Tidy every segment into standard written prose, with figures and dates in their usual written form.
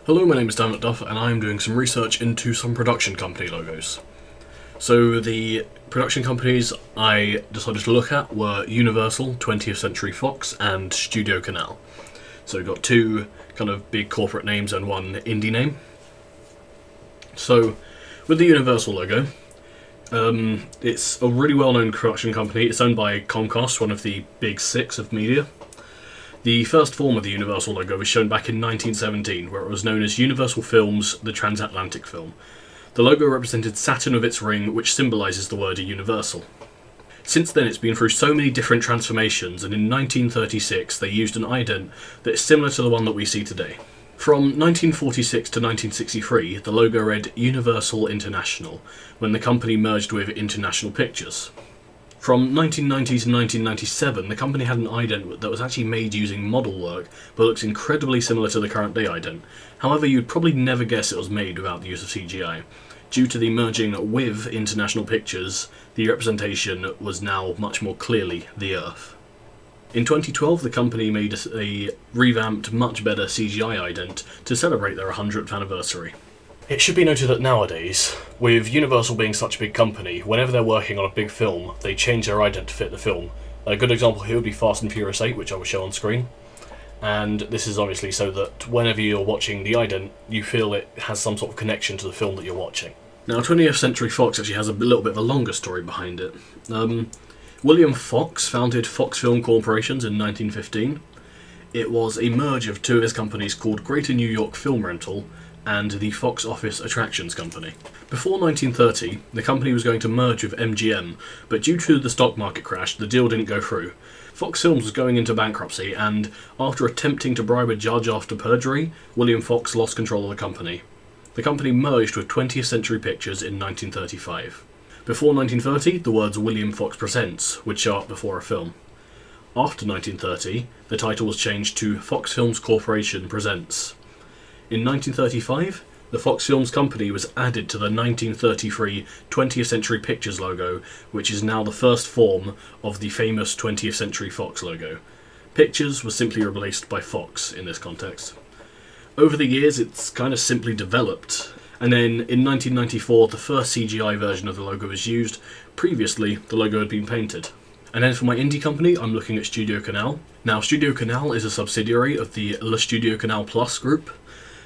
Hello, my name is Dan McDuff and I'm doing some research into some production company logos. So the production companies I decided to look at were Universal, 20th Century Fox and Studio Canal. So we've got two kind of big corporate names and one indie name. So with the Universal logo, it's a really well-known production company. It's owned by Comcast, one of the big six of media. The first form of the Universal logo was shown back in 1917, where it was known as Universal Films, the Transatlantic Film. The logo represented Saturn with its ring, which symbolises the word Universal. Since then it's been through so many different transformations, and in 1936 they used an ident that is similar to the one that we see today. From 1946 to 1963, the logo read Universal International, when the company merged with International Pictures. From 1990 to 1997, the company had an ident that was actually made using model work, but looks incredibly similar to the current day ident. However, you'd probably never guess it was made without the use of CGI. Due to the merging with International Pictures, the representation was now much more clearly the Earth. In 2012, the company made a revamped, much better CGI ident to celebrate their 100th anniversary. It should be noted that nowadays, with Universal being such a big company, whenever they're working on a big film, they change their ident to fit the film. A good example here would be Fast and Furious 8, which I will show on screen. And this is obviously so that whenever you're watching the ident, you feel it has some sort of connection to the film that you're watching. Now, 20th Century Fox actually has a little bit of a longer story behind it. William Fox founded Fox Film Corporations in 1915. It was a merge of two of his companies called Greater New York Film Rental and the Fox Office Attractions Company. Before 1930, the company was going to merge with MGM, but due to the stock market crash, the deal didn't go through. Fox Films was going into bankruptcy, and after attempting to bribe a judge after perjury, William Fox lost control of the company. The company merged with 20th Century Pictures in 1935. Before 1930, the words William Fox Presents would show up before a film. After 1930, the title was changed to Fox Films Corporation Presents. In 1935, the Fox Films Company was added to the 1933 20th Century Pictures logo, which is now the first form of the famous 20th Century Fox logo. Pictures was simply replaced by Fox in this context. Over the years, it's kind of simply developed, and then in 1994, the first CGI version of the logo was used. Previously, the logo had been painted. And then for my indie company, I'm looking at Studio Canal. Now, Studio Canal is a subsidiary of the Le Studio Canal Plus group.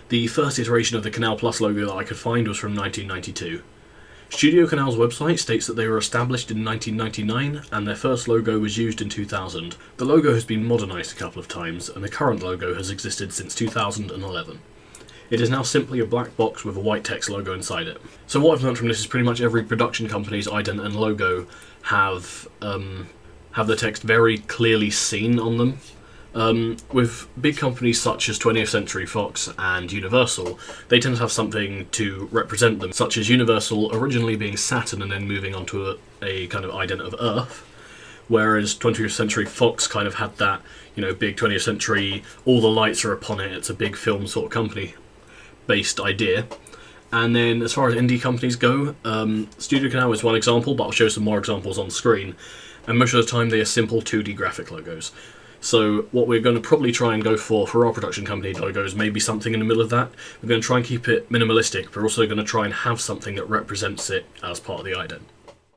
The first iteration of the Canal Plus logo that I could find was from 1992. Studio Canal's website states that they were established in 1999 and their first logo was used in 2000. The logo has been modernised a couple of times and the current logo has existed since 2011. It is now simply a black box with a white text logo inside it. So what I've learned from this is pretty much every production company's ident and logo have the text very clearly seen on them. With big companies such as 20th Century Fox and Universal, they tend to have something to represent them, such as Universal originally being Saturn and then moving onto a kind of ident of Earth, whereas 20th Century Fox kind of had that, big 20th century, all the lights are upon it, it's a big film sort of company-based idea. And then as far as indie companies go, Studio Canal is one example, but I'll show some more examples on screen, and most of the time they are simple 2D graphic logos. So what we're going to probably try and go for our production company logos, maybe something in the middle of that. We're going to try and keep it minimalistic, but we're also going to try and have something that represents it as part of the ident.